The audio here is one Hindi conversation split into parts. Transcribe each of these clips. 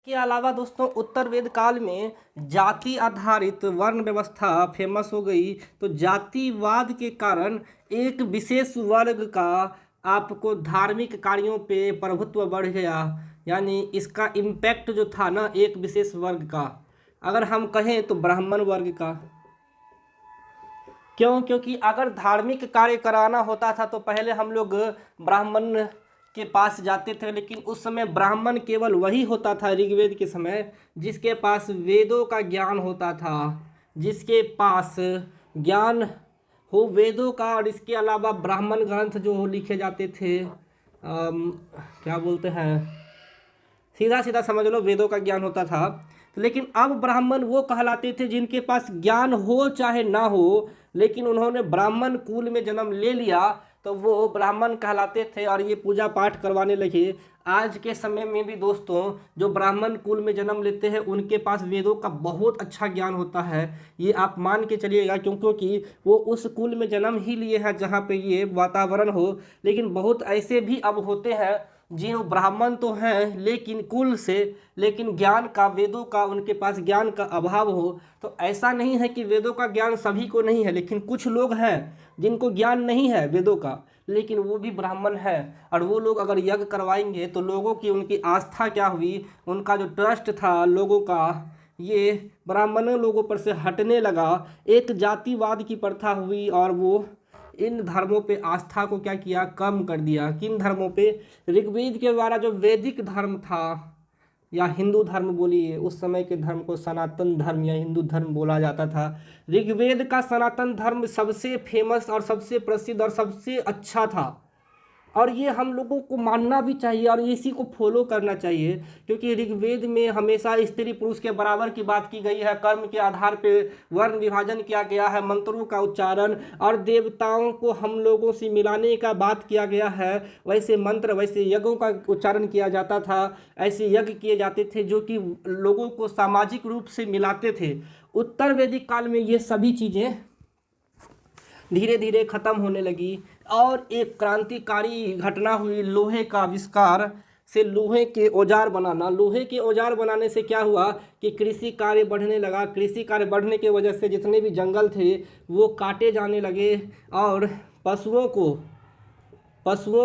के अलावा दोस्तों उत्तर वेद काल में जाति आधारित वर्ण व्यवस्था फेमस हो गई। तो जातिवाद के कारण एक विशेष वर्ग का आपको धार्मिक कार्यों पे प्रभुत्व बढ़ गया, यानी इसका इम्पैक्ट जो था ना एक विशेष वर्ग का, अगर हम कहें तो ब्राह्मण वर्ग का। क्यों? क्योंकि अगर धार्मिक कार्य कराना होता था तो पहले हम लोग ब्राह्मण के पास जाते थे, लेकिन उस समय ब्राह्मण केवल वही होता था ऋग्वेद के समय जिसके पास वेदों का ज्ञान होता था, जिसके पास ज्ञान हो वेदों का। और इसके अलावा ब्राह्मण ग्रंथ जो लिखे जाते थे, क्या बोलते हैं, सीधा सीधा समझ लो वेदों का ज्ञान होता था। लेकिन अब ब्राह्मण वो कहलाते थे जिनके पास ज्ञान हो चाहे ना हो, लेकिन उन्होंने ब्राह्मण कुल में जन्म ले लिया तो वो ब्राह्मण कहलाते थे और ये पूजा पाठ करवाने लगे। आज के समय में भी दोस्तों जो ब्राह्मण कुल में जन्म लेते हैं उनके पास वेदों का बहुत अच्छा ज्ञान होता है, ये आप मान के चलिएगा, क्योंकि वो उस कुल में जन्म ही लिए हैं जहाँ पे ये वातावरण हो। लेकिन बहुत ऐसे भी अब होते हैं जो ब्राह्मण तो हैं लेकिन कुल से, लेकिन ज्ञान का, वेदों का उनके पास ज्ञान का अभाव हो। तो ऐसा नहीं है कि वेदों का ज्ञान सभी को नहीं है, लेकिन कुछ लोग हैं जिनको ज्ञान नहीं है वेदों का, लेकिन वो भी ब्राह्मण है। और वो लोग अगर यज्ञ करवाएंगे तो लोगों की, उनकी आस्था क्या हुई, उनका जो ट्रस्ट था लोगों का, ये ब्राह्मणों लोगों पर से हटने लगा। एक जातिवाद की प्रथा हुई और वो इन धर्मों पे आस्था को क्या किया, कम कर दिया। किन धर्मों पे? ऋग्वेद के द्वारा जो वैदिक धर्म था या हिंदू धर्म बोलिए, उस समय के धर्म को सनातन धर्म या हिंदू धर्म बोला जाता था। ऋग्वेद का सनातन धर्म सबसे फेमस और सबसे प्रसिद्ध और सबसे अच्छा था, और ये हम लोगों को मानना भी चाहिए और इसी को फॉलो करना चाहिए, क्योंकि ऋग्वेद में हमेशा स्त्री पुरुष के बराबर की बात की गई है। कर्म के आधार पे वर्ण विभाजन किया गया है, मंत्रों का उच्चारण, और देवताओं को हम लोगों से मिलाने का बात किया गया है। वैसे मंत्र, वैसे यज्ञों का उच्चारण किया जाता था, ऐसे यज्ञ किए जाते थे जो कि लोगों को सामाजिक रूप से मिलाते थे। उत्तर वैदिक काल में ये सभी चीज़ें धीरे धीरे खत्म होने लगी और एक क्रांतिकारी घटना हुई, लोहे का आविष्कार से लोहे के औजार बनाना। लोहे के औजार बनाने से क्या हुआ कि कृषि कार्य बढ़ने लगा। कृषि कार्य बढ़ने की वजह से जितने भी जंगल थे वो काटे जाने लगे और पशुओं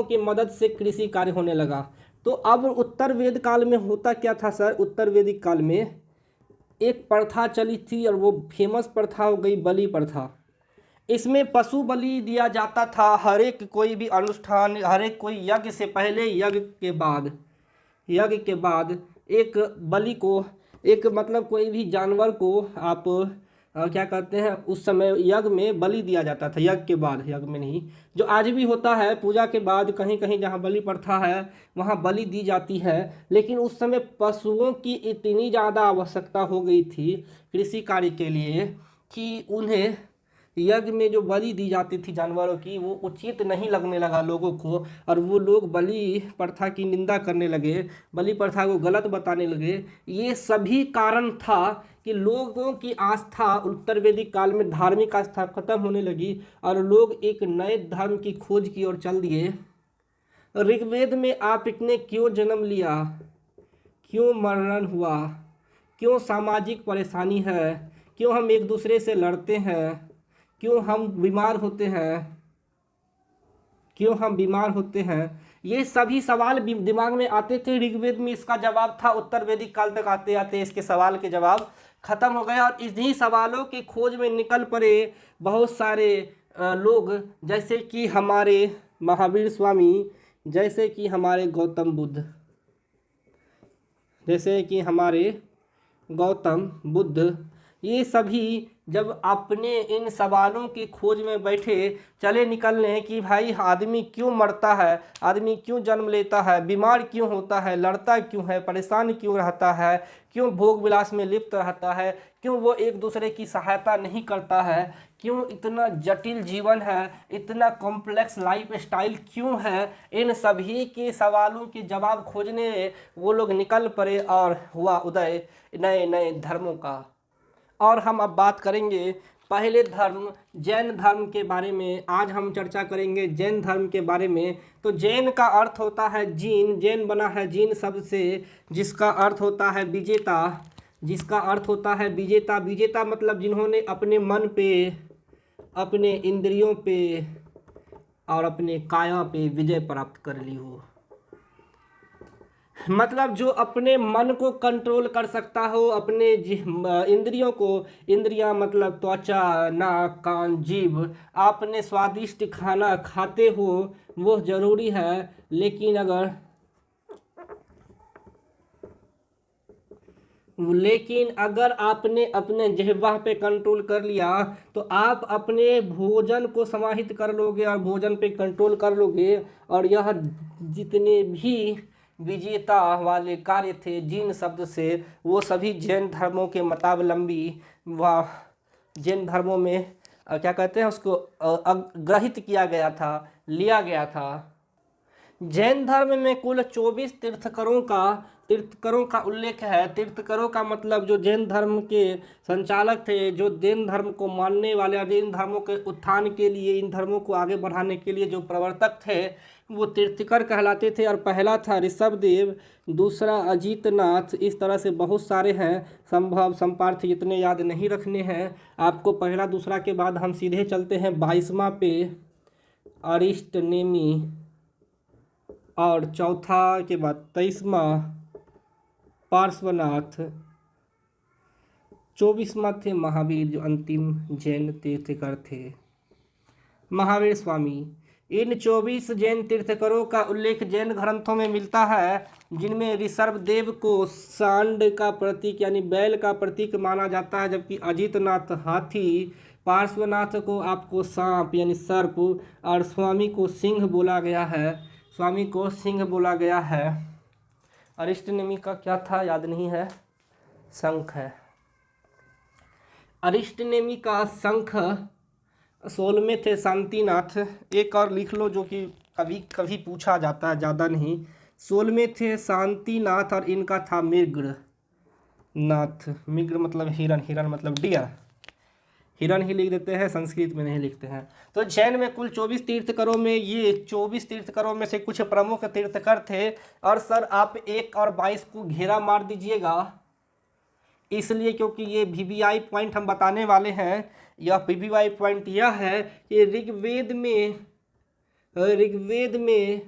की मदद से कृषि कार्य होने लगा। तो अब उत्तर वेद काल में होता क्या था सर? उत्तर वैदिक काल में एक प्रथा चली थी और वो फेमस प्रथा हो गई बलि प्रथा। इसमें पशु बलि दिया जाता था हर एक कोई भी अनुष्ठान, हर एक कोई यज्ञ से पहले, यज्ञ के बाद एक बलि को, एक मतलब कोई भी जानवर को आप क्या कहते हैं, उस समय यज्ञ में बलि दिया जाता था। यज्ञ के बाद, यज्ञ में नहीं, जो आज भी होता है पूजा के बाद कहीं कहीं जहाँ बलि प्रथा है वहाँ बलि दी जाती है। लेकिन उस समय पशुओं की इतनी ज़्यादा आवश्यकता हो गई थी कृषि कार्य के लिए कि उन्हें यज्ञ में जो बलि दी जाती थी जानवरों की वो उचित नहीं लगने लगा लोगों को, और वो लोग बलि प्रथा की निंदा करने लगे, बलि प्रथा को गलत बताने लगे। ये सभी कारण था कि लोगों की आस्था उत्तर वैदिक काल में, धार्मिक आस्था खत्म होने लगी और लोग एक नए धर्म की खोज की ओर चल दिए। ऋग्वेद में आपने क्यों जन्म लिया, क्यों मरण हुआ, क्यों सामाजिक परेशानी है, क्यों हम एक दूसरे से लड़ते हैं, क्यों हम बीमार होते हैं, ये सभी सवाल दिमाग में आते थे। ऋग्वेद में इसका जवाब था, उत्तर वैदिक काल तक आते आते इसके सवाल के जवाब खत्म हो गए और इन्हीं सवालों की खोज में निकल पड़े बहुत सारे लोग, जैसे कि हमारे महावीर स्वामी, जैसे कि हमारे गौतम बुद्ध, ये सभी जब अपने इन सवालों की खोज में बैठे, चले निकलने कि भाई आदमी क्यों मरता है, आदमी क्यों जन्म लेता है, बीमार क्यों होता है, लड़ता क्यों है, परेशान क्यों रहता है, क्यों भोग विलास में लिप्त रहता है, क्यों वो एक दूसरे की सहायता नहीं करता है, क्यों इतना जटिल जीवन है, इतना कॉम्प्लेक्स लाइफ स्टाइल क्यों है, इन सभी के सवालों के जवाब खोजने वो लोग निकल पड़े और हुआ उदय नए नए धर्मों का। और हम अब बात करेंगे पहले धर्म जैन धर्म के बारे में आज हम चर्चा करेंगे। जैन धर्म के बारे में, तो जैन का अर्थ होता है जीन, जैन बना है जीन शब्द से, जिसका अर्थ होता है विजेता, जिसका अर्थ होता है विजेता। विजेता मतलब जिन्होंने अपने मन पे, अपने इंद्रियों पे और अपने काया पे विजय प्राप्त कर ली हो। मतलब जो अपने मन को कंट्रोल कर सकता हो, अपने इंद्रियों को, इंद्रियां मतलब त्वचा, नाक, कान, जीभ, आपने स्वादिष्ट खाना खाते हो वो ज़रूरी है, लेकिन अगर आपने अपने जिह्वा पे कंट्रोल कर लिया तो आप अपने भोजन को समाहित कर लोगे और भोजन पे कंट्रोल कर लोगे। और यह जितने भी विजेता वाले कार्य थे जीन शब्द से, वो सभी जैन धर्मों के मतावलंबी व जैन धर्मों में क्या कहते हैं उसको ग्रहित किया गया था, लिया गया था। जैन धर्म में कुल 24 तीर्थकरों का उल्लेख है। तीर्थकरों का मतलब जो जैन धर्म के संचालक थे, जो जैन धर्म को मानने वाले और जैन धर्मों के उत्थान के लिए, इन धर्मों को आगे बढ़ाने के लिए जो प्रवर्तक थे वो तीर्थकर कहलाते थे। और पहला था ऋषभदेव, दूसरा अजीतनाथ, इस तरह से बहुत सारे हैं, संभव संपार्थ जितने याद नहीं रखने हैं आपको। पहला दूसरा के बाद हम सीधे चलते हैं 22वां पे अरिष्टनेमी, और चौथा के बाद 23वां पार्श्वनाथ, 24वां थे महावीर जो अंतिम जैन तीर्थकर थे, महावीर स्वामी। इन 24 जैन तीर्थकरों का उल्लेख जैन ग्रंथों में मिलता है, जिनमें ऋषभदेव को सांड का प्रतीक यानी बैल का प्रतीक माना जाता है, जबकि अजितनाथ हाथी, पार्श्वनाथ को आपको सांप यानी सर्प और स्वामी को सिंह बोला गया है, स्वामी को सिंह बोला गया है। अरिष्टनेमी का क्या था याद नहीं है, शंख है। अरिष्टनेमी का शंख 16वें थे शांतिनाथ। एक और लिख लो जो कि कभी कभी पूछा जाता है, ज़्यादा नहीं। 16वें थे शांतिनाथ और इनका था मृग नाथ। मृग मतलब हिरण, हिरण मतलब डियर, हिरण ही लिख देते हैं, संस्कृत में नहीं लिखते हैं। तो जैन में कुल 24 तीर्थकरों में ये 24 तीर्थकरों में से कुछ प्रमुख तीर्थकर थे। और सर आप 1 और 22 को घेरा मार दीजिएगा, इसलिए क्योंकि ये VVI पॉइंट हम बताने वाले हैं। यह VVI पॉइंट यह है कि ऋग्वेद में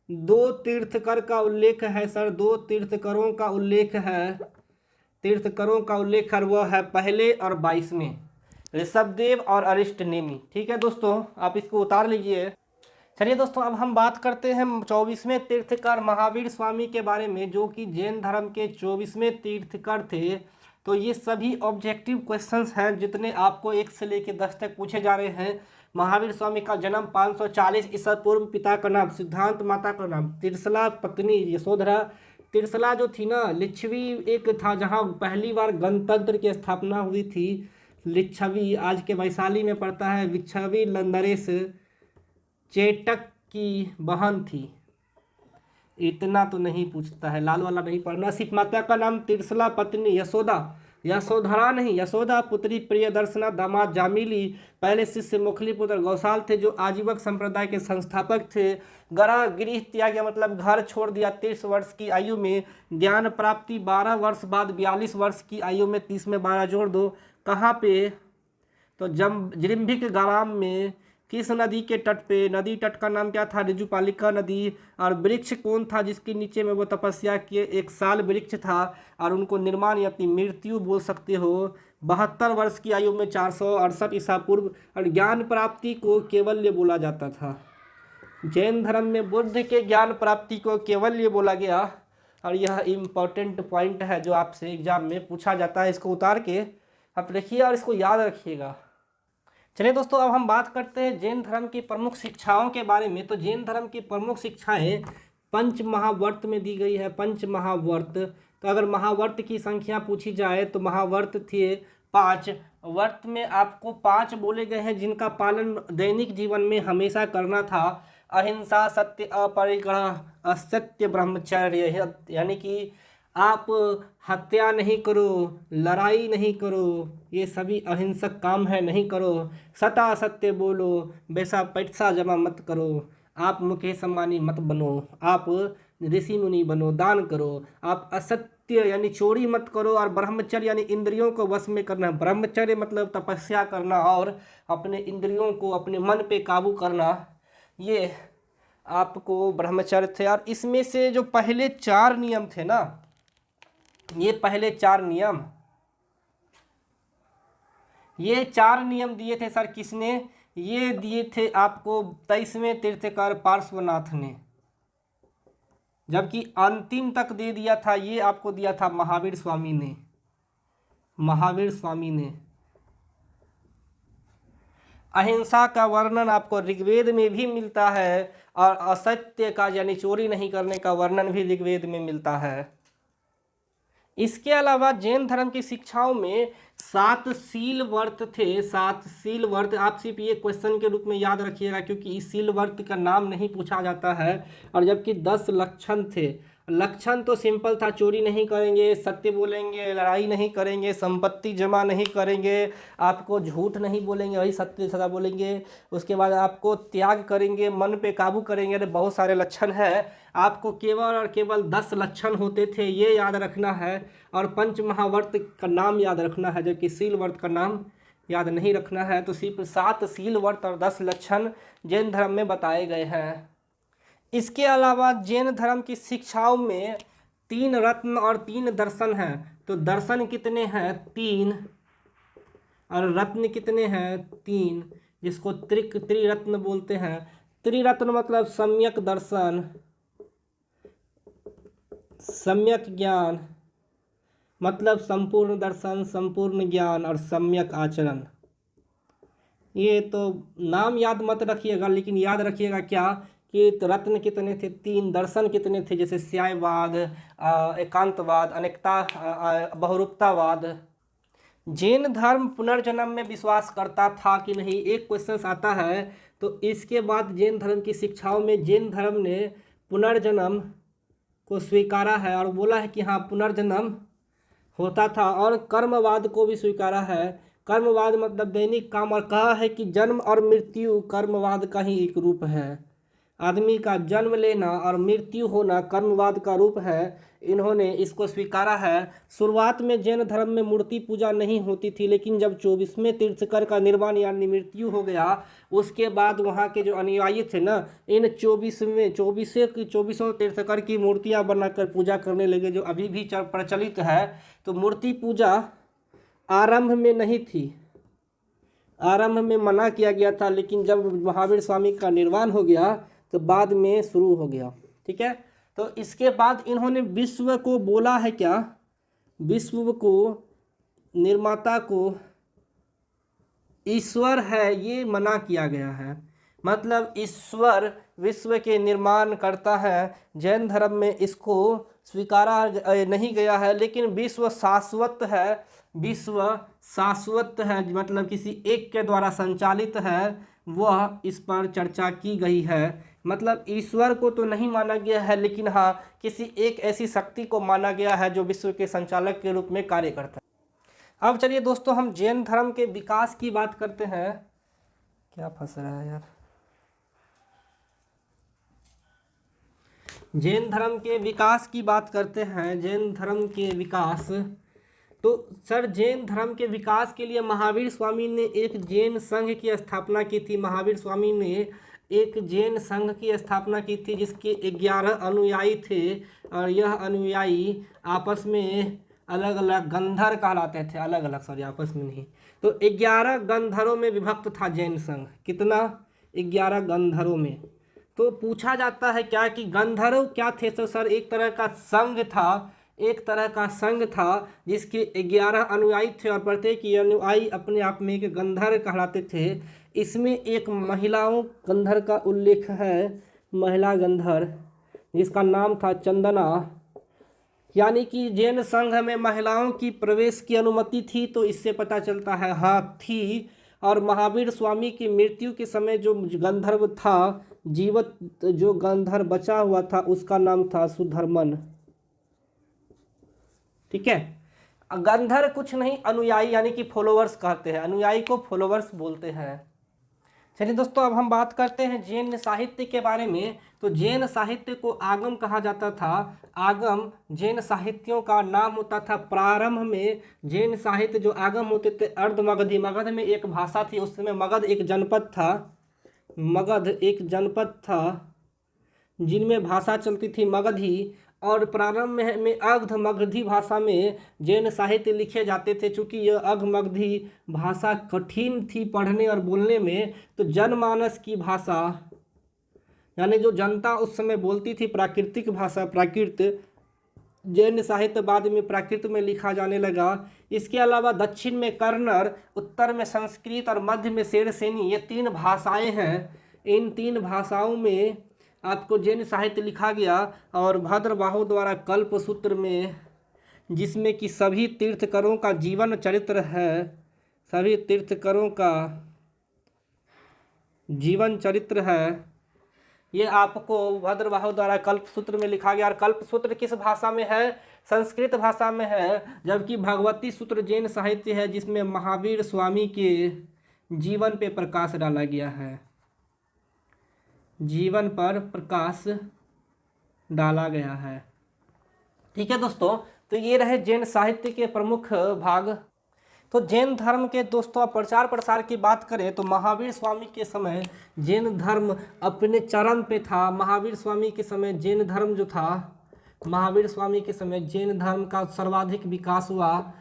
2 तीर्थकर का उल्लेख है सर, 2 तीर्थकरों का उल्लेख है, तीर्थकरों का उल्लेख है, वह है पहले और 22वें, ऋषभदेव और अरिष्टनेमी। ठीक है दोस्तों, आप इसको उतार लीजिए। चलिए दोस्तों, अब हम बात करते हैं 24वें तीर्थकर महावीर स्वामी के बारे में, जो कि जैन धर्म के 24वें तीर्थकर थे। तो ये सभी ऑब्जेक्टिव क्वेश्चंस हैं जितने आपको 1 से लेकर 10 तक पूछे जा रहे हैं। महावीर स्वामी का जन्म 540 ईसा पूर्व, पिता का नाम सिद्धांत, माता का नाम तिरसला, पत्नी यशोधरा। तिरसला जो थी ना, लिच्छवी एक था जहाँ पहली बार गणतंत्र की स्थापना हुई थी। लिच्छवी आज के वैशाली में पड़ता है। लिच्छवी लंदरेश चेटक की बहन थी। इतना तो नहीं पूछता है, लाल वाला नहीं पढ़ना। सिर्फ माता का नाम तिरसला, पत्नी यशोदा, यशोधरा नहीं, यशोदा, पुत्री प्रियदर्शना, दामाद जामिली। पहले शिष्य मुखली पुत्र गौसाल थे जो आजीवक संप्रदाय के संस्थापक थे। गृह त्याग मतलब घर छोड़ दिया 30 वर्ष की आयु में। ज्ञान प्राप्ति 12 वर्ष बाद 42 वर्ष की आयु में, 30 में 12 जोड़ दो। कहाँ पे? तो जृंभिक ग्राम में। किस नदी के तट पे? नदी तट का नाम क्या था? ऋजुपालिका नदी। और वृक्ष कौन था जिसके नीचे में वो तपस्या किए? 1 साल वृक्ष था। और उनको निर्माण या अपनी मृत्यु बोल सकते हो। 72 वर्ष की आयु में 468 ईसा पूर्व। और ज्ञान प्राप्ति को केवल्य बोला जाता था। जैन धर्म में बुद्ध के ज्ञान प्राप्ति को केवल्य बोला गया। और यह इम्पोर्टेंट पॉइंट है जो आपसे एग्जाम में पूछा जाता है। इसको उतार के आप लिखिए और इसको याद रखिएगा। चलिए दोस्तों, अब हम बात करते हैं जैन धर्म की प्रमुख शिक्षाओं के बारे में। तो जैन धर्म की प्रमुख शिक्षाएं पंच महावर्त में दी गई है। पंच महावर्त, तो अगर महावर्त की संख्या पूछी जाए तो महावर्त थे 5। वर्त में आपको 5 बोले गए हैं जिनका पालन दैनिक जीवन में हमेशा करना था। अहिंसा, सत्य, अपरिग्रह, असत्य, ब्रह्मचर्य। यानी कि आप हत्या नहीं करो, लड़ाई नहीं करो, ये सभी अहिंसक काम है, नहीं करो। सता सत्य बोलो, वैसा पैसा जमा मत करो। आप मुकेश अंबानी मत बनो, आप ऋषि मुनि बनो, दान करो। आप असत्य यानी चोरी मत करो, और ब्रह्मचर्य यानी इंद्रियों को वश में करना। ब्रह्मचर्य मतलब तपस्या करना और अपने इंद्रियों को अपने मन पे काबू करना, ये आपको ब्रह्मचर्य थे। और इसमें से जो पहले 4 नियम थे ना, ये पहले 4 नियम, ये 4 नियम दिए थे सर किसने? ये दिए थे आपको 23वें तीर्थंकर पार्श्वनाथ ने, जबकि अंतिम तक दे दिया था ये आपको दिया था महावीर स्वामी ने। महावीर स्वामी ने अहिंसा का वर्णन आपको ऋग्वेद में भी मिलता है, और असत्य का यानी चोरी नहीं करने का वर्णन भी ऋग्वेद में मिलता है। इसके अलावा जैन धर्म की शिक्षाओं में 7 शील व्रत थे। 7 शील व्रत आप सिर्फ ये क्वेश्चन के रूप में याद रखिएगा, क्योंकि इस शील व्रत का नाम नहीं पूछा जाता है। और जबकि 10 लक्षण थे। लक्षण तो सिंपल था, चोरी नहीं करेंगे, सत्य बोलेंगे, लड़ाई नहीं करेंगे, संपत्ति जमा नहीं करेंगे, आपको झूठ नहीं बोलेंगे, वही सत्य सदा बोलेंगे। उसके बाद आपको त्याग करेंगे, मन पे काबू करेंगे। अरे बहुत सारे लक्षण हैं, आपको केवल और केवल 10 लक्षण होते थे, ये याद रखना है। और पंच महाव्रत का नाम याद रखना है, जबकि शील व्रत का नाम याद नहीं रखना है। तो सिर्फ 7 शील व्रत और 10 लक्षण जैन धर्म में बताए गए हैं। इसके अलावा जैन धर्म की शिक्षाओं में 3 रत्न और 3 दर्शन हैं। तो दर्शन कितने हैं? 3, और रत्न कितने हैं? 3, जिसको त्रिरत्न बोलते हैं। त्रिरत्न मतलब सम्यक दर्शन, सम्यक ज्ञान मतलब संपूर्ण दर्शन, संपूर्ण ज्ञान और सम्यक आचरण। ये तो नाम याद मत रखिएगा, लेकिन याद रखिएगा क्या कि रत्न कितने थे? 3। दर्शन कितने थे? जैसे स्यायवाद, एकांतवाद, अनेकता, बहुरूपतावाद। जैन धर्म पुनर्जन्म में विश्वास करता था कि नहीं, एक क्वेश्चन आता है। तो इसके बाद जैन धर्म की शिक्षाओं में जैन धर्म ने पुनर्जन्म को स्वीकारा है और बोला है कि हाँ पुनर्जन्म होता था, और कर्मवाद को भी स्वीकारा है। कर्मवाद मतलब दैनिक काम, और कहा है कि जन्म और मृत्यु कर्मवाद का ही एक रूप है। आदमी का जन्म लेना और मृत्यु होना कर्मवाद का रूप है। इन्होंने इसको स्वीकारा है। शुरुआत में जैन धर्म में मूर्ति पूजा नहीं होती थी, लेकिन जब 24वें तीर्थंकर का निर्वाण यानी मृत्यु हो गया, उसके बाद वहाँ के जो अनुयायी थे ना, इन 24वें तीर्थंकर की मूर्तियाँ बनाकर पूजा करने लगे, जो अभी भी प्रचलित है। तो मूर्ति पूजा आरंभ में नहीं थी, आरंभ में मना किया गया था, लेकिन जब महावीर स्वामी का निर्वाण हो गया तो बाद में शुरू हो गया। ठीक है, तो इसके बाद इन्होंने विश्व को बोला है क्या? विश्व को, निर्माता को ईश्वर है, ये मना किया गया है। मतलब ईश्वर विश्व के निर्माण करता है। जैन धर्म में इसको स्वीकारा नहीं गया है, लेकिन विश्व शाश्वत है। विश्व शाश्वत है मतलब किसी एक के द्वारा संचालित है, वह इस पर चर्चा की गई है। मतलब ईश्वर को तो नहीं माना गया है, लेकिन हाँ किसी एक ऐसी शक्ति को माना गया है जो विश्व के संचालक के रूप में कार्य करता है। अब चलिए दोस्तों, हम जैन धर्म के विकास की बात करते हैं। क्या फंस रहा है यार? जैन धर्म के विकास की बात करते हैं। जैन धर्म के विकास, तो सर जैन धर्म के विकास के लिए महावीर स्वामी ने एक जैन संघ की स्थापना की थी। महावीर स्वामी ने एक जैन संघ की स्थापना की थी, जिसके 11 अनुयायी थे, और यह अनुयायी आपस में अलग अलग गंधर कहलाते थे। अलग अलग, सॉरी, आपस में नहीं। तो 11 गंधरों में विभक्त था जैन संघ। कितना? 11 गंधरों में। तो पूछा जाता है क्या कि गंधर्व क्या थे? तो सर एक तरह का संघ था, एक तरह का संघ था जिसके 11 अनुयायी थे, और प्रत्येक अनुयायी अपने आप में एक गंधर्व कहलाते थे। इसमें एक महिलाओं गंधर्व का उल्लेख है, महिला गंधर्व, जिसका नाम था चंदना। यानी कि जैन संघ में महिलाओं की प्रवेश की अनुमति थी, तो इससे पता चलता है हाँ थी। और महावीर स्वामी की मृत्यु के समय जो गंधर्व था, जीवित जो गंधर्व बचा हुआ था, उसका नाम था सुधर्मन। ठीक है। गंधर कुछ नहीं, अनुयायी यानी कि फॉलोअर्स कहते हैं, अनुयायी को फॉलोअर्स बोलते हैं। चलिए दोस्तों, अब हम बात करते हैं जैन साहित्य के बारे में। तो जैन साहित्य को आगम कहा जाता था। आगम जैन साहित्यों का नाम होता था। प्रारंभ में जैन साहित्य जो आगम होते थे अर्ध मगधी, मगध में एक भाषा थी उस समय, मगध एक जनपद था, मगध एक जनपद था जिनमें भाषा चलती थी मगधी। और प्रारंभ में अग्ध मगधी भाषा में जैन साहित्य लिखे जाते थे। चूँकि यह अग्ध मगधी भाषा कठिन थी पढ़ने और बोलने में, तो जनमानस की भाषा यानी जो जनता उस समय बोलती थी, प्राकृतिक भाषा, प्राकृत, जैन साहित्य बाद में प्राकृत में लिखा जाने लगा। इसके अलावा दक्षिण में कन्नड़, उत्तर में संस्कृत और मध्य में शेरसेनी, ये 3 भाषाएं हैं। इन 3 भाषाओं में आपको जैन साहित्य लिखा गया। और भद्रबाहु द्वारा कल्पसूत्र में, जिसमें कि सभी तीर्थकरों का जीवन चरित्र है, सभी तीर्थकरों का जीवन चरित्र है, ये आपको भद्रबाहु द्वारा कल्पसूत्र में लिखा गया। और कल्पसूत्र किस भाषा में है? संस्कृत भाषा में है। जबकि भगवती सूत्र जैन साहित्य है जिसमें महावीर स्वामी के जीवन पे प्रकाश डाला गया है, जीवन पर प्रकाश डाला गया है। ठीक है दोस्तों, तो ये रहे जैन साहित्य के प्रमुख भाग। तो जैन धर्म के दोस्तों प्रचार प्रसार की बात करें तो महावीर स्वामी के समय जैन धर्म अपने चरम पे था। महावीर स्वामी के समय जैन धर्म जो था, महावीर स्वामी के समय जैन धर्म का सर्वाधिक विकास हुआ,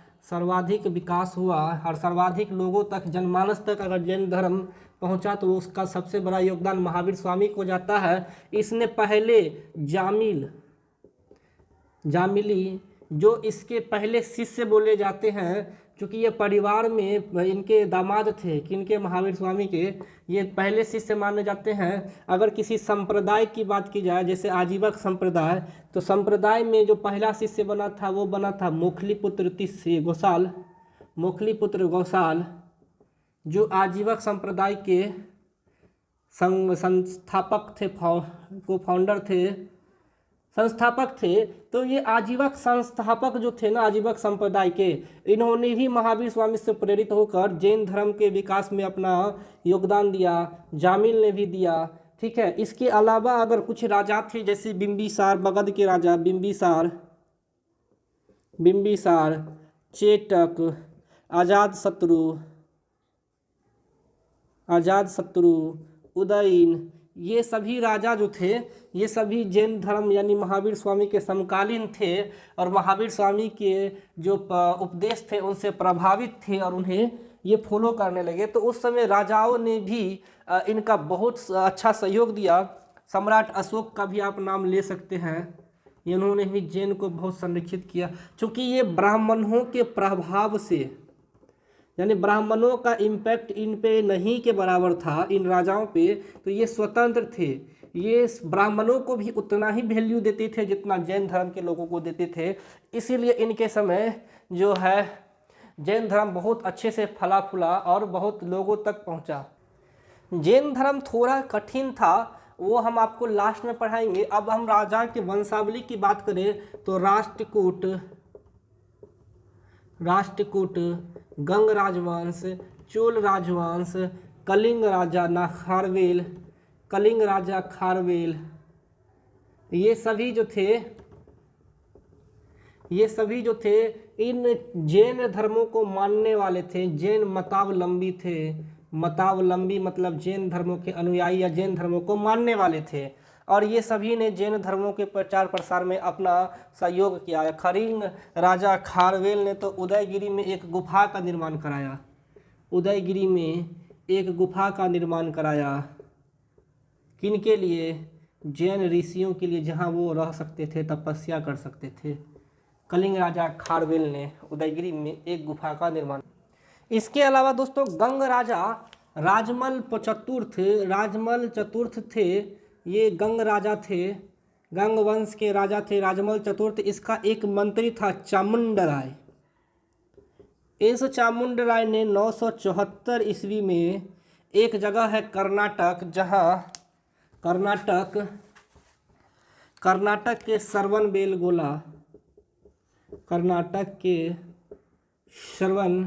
और सर्वाधिक लोगों तक, जनमानस तक अगर जैन धर्म पहुंचा तो उसका सबसे बड़ा योगदान महावीर स्वामी को जाता है। इसने पहले जामिली जो इसके पहले शिष्य बोले जाते हैं, क्योंकि ये परिवार में इनके दामाद थे, किनके? महावीर स्वामी के। ये पहले शिष्य माने जाते हैं। अगर किसी संप्रदाय की बात की जाए, जैसे आजीवक संप्रदाय, तो संप्रदाय में जो पहला शिष्य बना था वो बना था मोखलीपुत्र गोसाल, मोखलीपुत्र गोसाल, जो आजीवक संप्रदाय के संस्थापक थे, फाउंडर थे, संस्थापक थे। तो ये आजीवक संस्थापक जो थे ना आजीवक संप्रदाय के, इन्होंने भी महावीर स्वामी से प्रेरित होकर जैन धर्म के विकास में अपना योगदान दिया। जामिल ने भी दिया। ठीक है। इसके अलावा अगर कुछ राजा थे, जैसे बिंबिसार, मगध के राजा बिंबिसार, चेटक, अजातशत्रु, उदयन, ये सभी राजा जो थे ये सभी जैन धर्म यानी महावीर स्वामी के समकालीन थे और महावीर स्वामी के जो उपदेश थे उनसे प्रभावित थे और उन्हें ये फॉलो करने लगे। तो उस समय राजाओं ने भी इनका बहुत अच्छा सहयोग दिया। सम्राट अशोक का भी आप नाम ले सकते हैं, इन्होंने भी जैन को बहुत संरक्षित किया। चूँकि ये ब्राह्मणों के प्रभाव से, यानी ब्राह्मणों का इम्पैक्ट इन पे नहीं के बराबर था, इन राजाओं पे, तो ये स्वतंत्र थे। ये ब्राह्मणों को भी उतना ही वैल्यू देते थे जितना जैन धर्म के लोगों को देते थे। इसीलिए इनके समय जो है जैन धर्म बहुत अच्छे से फला फूला और बहुत लोगों तक पहुंचा। जैन धर्म थोड़ा कठिन था, वो हम आपको लास्ट में पढ़ाएंगे। अब हम राजा की वंशावली की बात करें तो राष्ट्रकूट, गंग राजवंश, चोल राजवंश, कलिंग राजा खारवेल, ये सभी जो थे इन जैन धर्मों को मानने वाले थे। जैन मतावलंबी थे। मतावलंबी मतलब जैन धर्मों के अनुयायी या जैन धर्मों को मानने वाले थे। और ये सभी ने जैन धर्मों के प्रचार प्रसार में अपना सहयोग किया है। कलिंग राजा खारवेल ने तो उदयगिरी में एक गुफा का निर्माण कराया। उदयगिरी में एक गुफा का निर्माण कराया। किनके लिए? जैन ऋषियों के लिए, जहाँ वो रह सकते थे, तपस्या कर सकते थे। कलिंग राजा खारवेल ने उदयगिरी में एक गुफा का निर्माण। इसके अलावा दोस्तों गंग राजा राजमल चतुर्थ थे। ये गंग राजा थे, गंग वंश के राजा थे राजमल चतुर्थ। इसका एक मंत्री था चामुंड राय। इस चामुंड राय ने 974 ईस्वी में एक जगह है कर्नाटक, जहाँ कर्नाटक के श्रवणबेलगोला, कर्नाटक के श्रवण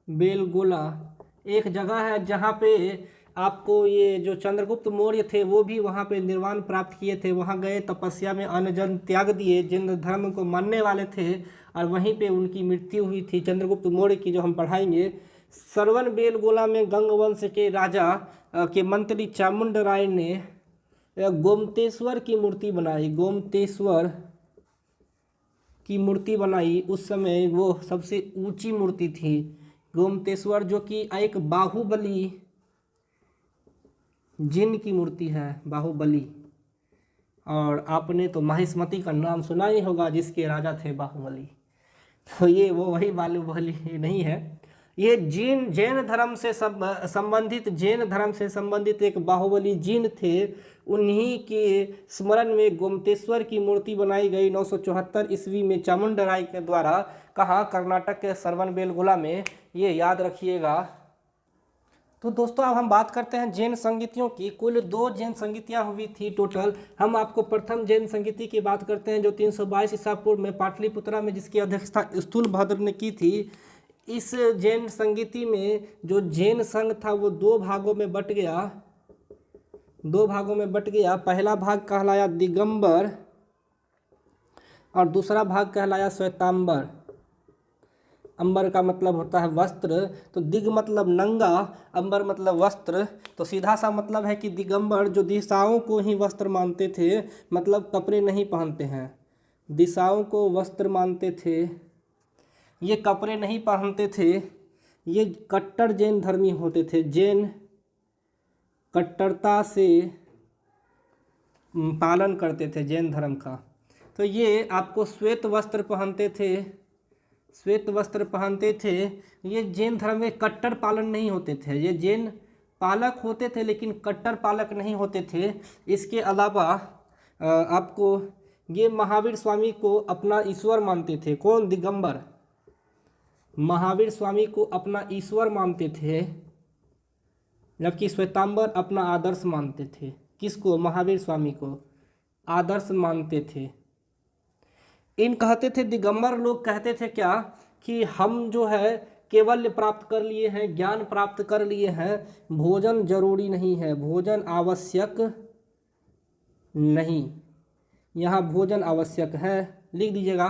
बेलगोला एक जगह है जहाँ पे आपको ये जो चंद्रगुप्त मौर्य थे वो भी वहाँ पे निर्वाण प्राप्त किए थे। वहाँ गए, तपस्या में अन्न जन त्याग दिए, जिन धर्म को मानने वाले थे, और वहीं पे उनकी मृत्यु हुई थी चंद्रगुप्त मौर्य की, जो हम पढ़ाएंगे। श्रवण बेलगोला में गंगवंश के राजा के मंत्री चामुंड राय ने गोमतेश्वर की मूर्ति बनाई। गोमतेश्वर की मूर्ति बनाई। उस समय वो सबसे ऊंची मूर्ति थी गोमतेश्वर, जो कि एक बाहुबली जिन की मूर्ति है, बाहुबली। और आपने तो महिष्मति का नाम सुना ही होगा, जिसके राजा थे बाहुबली। तो ये वो वही बाहुबली नहीं है, ये जैन धर्म से संबंधित एक बाहुबली जिन थे। उन्हीं के स्मरण में गोमतेश्वर की मूर्ति बनाई गई 974 ईस्वी में चामुंड राय के द्वारा। कहाँ? कर्नाटक के श्रवण बेलगोला में, ये याद रखिएगा। तो दोस्तों अब हम बात करते हैं जैन संगीतियों की। कुल 2 जैन संगीतियाँ हुई थी टोटल। हम आपको प्रथम जैन संगीति की बात करते हैं, जो 322 ईसा पूर्व में पाटलिपुत्रा में, जिसकी अध्यक्षता स्थूलभद्र ने की थी। इस जैन संगीति में जो जैन संघ था वो 2 भागों में बट गया। पहला भाग कहलाया दिगंबर और दूसरा भाग कहलाया श्वेतांबर। अंबर का मतलब होता है वस्त्र, तो दिग मतलब नंगा, अंबर मतलब वस्त्र। तो सीधा सा मतलब है कि दिगंबर जो दिशाओं को ही वस्त्र मानते थे, मतलब कपड़े नहीं पहनते हैं, दिशाओं को वस्त्र मानते थे, ये कपड़े नहीं पहनते थे, ये कट्टर जैन धर्मी होते थे। जैन कट्टरता से पालन करते थे जैन धर्म का। तो ये आपको श्वेत वस्त्र पहनते थे। ये जैन धर्म में कट्टर पालन नहीं होते थे, ये जैन पालक होते थे लेकिन कट्टर पालक नहीं होते थे। इसके अलावा आपको ये महावीर स्वामी को अपना ईश्वर मानते थे। कौन? दिगंबर महावीर स्वामी को अपना ईश्वर मानते थे, जबकि श्वेतांबर अपना आदर्श मानते थे। किसको? महावीर स्वामी को आदर्श मानते थे। इन कहते थे, दिगंबर लोग कहते थे क्या, कि हम जो है केवल्य प्राप्त कर लिए हैं, ज्ञान प्राप्त कर लिए हैं, भोजन जरूरी नहीं है, भोजन आवश्यक नहीं। यहाँ भोजन आवश्यक है, लिख दीजिएगा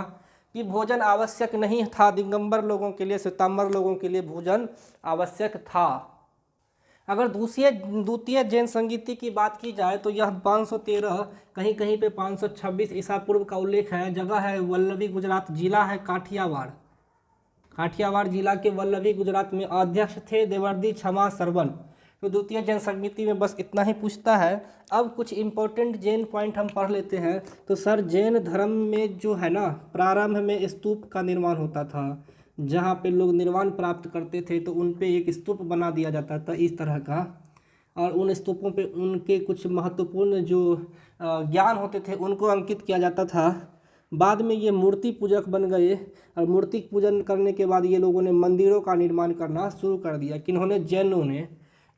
कि भोजन आवश्यक नहीं था दिगंबर लोगों के लिए, श्वेतांबर लोगों के लिए भोजन आवश्यक था। अगर द्वितीय जैन संगीति की बात की जाए तो यह 513, कहीं कहीं पे 526 ईसा पूर्व का उल्लेख है। जगह है वल्लभी, गुजरात। जिला है काठियावाड़ जिला के वल्लभी, गुजरात में। अध्यक्ष थे देवर्दी क्षमा सरवन। तो द्वितीय जैन संगीति में बस इतना ही पूछता है। अब कुछ इम्पोर्टेंट जैन पॉइंट हम पढ़ लेते हैं। तो सर, जैन धर्म में जो है ना, प्रारंभ में स्तूप का निर्माण होता था, जहाँ पे लोग निर्वाण प्राप्त करते थे तो उन पे एक स्तूप बना दिया जाता था इस तरह का, और उन स्तूपों पे उनके कुछ महत्वपूर्ण जो ज्ञान होते थे उनको अंकित किया जाता था। बाद में ये मूर्ति पूजक बन गए, और मूर्ति पूजन करने के बाद ये लोगों ने मंदिरों का निर्माण करना शुरू कर दिया। किन्होंने? जैनों ने।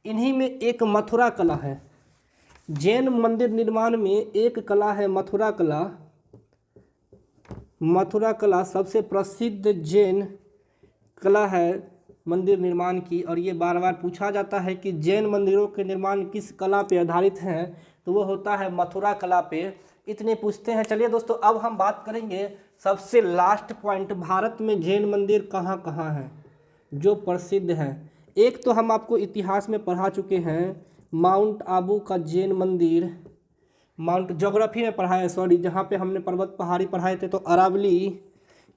इन्हीं में एक मथुरा कला है। जैन मंदिर निर्माण में एक कला है मथुरा कला। मथुरा कला सबसे प्रसिद्ध जैन कला है मंदिर निर्माण की, और ये बार बार पूछा जाता है कि जैन मंदिरों के निर्माण किस कला पे आधारित हैं, तो वो होता है मथुरा कला पे। इतने पूछते हैं। चलिए दोस्तों, अब हम बात करेंगे सबसे लास्ट पॉइंट, भारत में जैन मंदिर कहाँ कहाँ हैं जो प्रसिद्ध हैं। एक तो हम आपको इतिहास में पढ़ा चुके हैं, माउंट आबू का जैन मंदिर। माउंट ज्योग्राफी में पढ़ाया, सॉरी, जहाँ पे हमने पर्वत पहाड़ी पढ़ाए थे। तो अरावली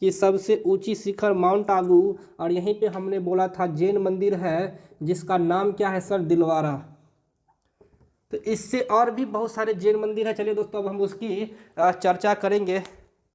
की सबसे ऊंची शिखर माउंट आबू, और यहीं पे हमने बोला था जैन मंदिर है जिसका नाम क्या है सर? दिलवारा। तो इससे और भी बहुत सारे जैन मंदिर है। चलिए दोस्तों, अब हम उसकी चर्चा करेंगे।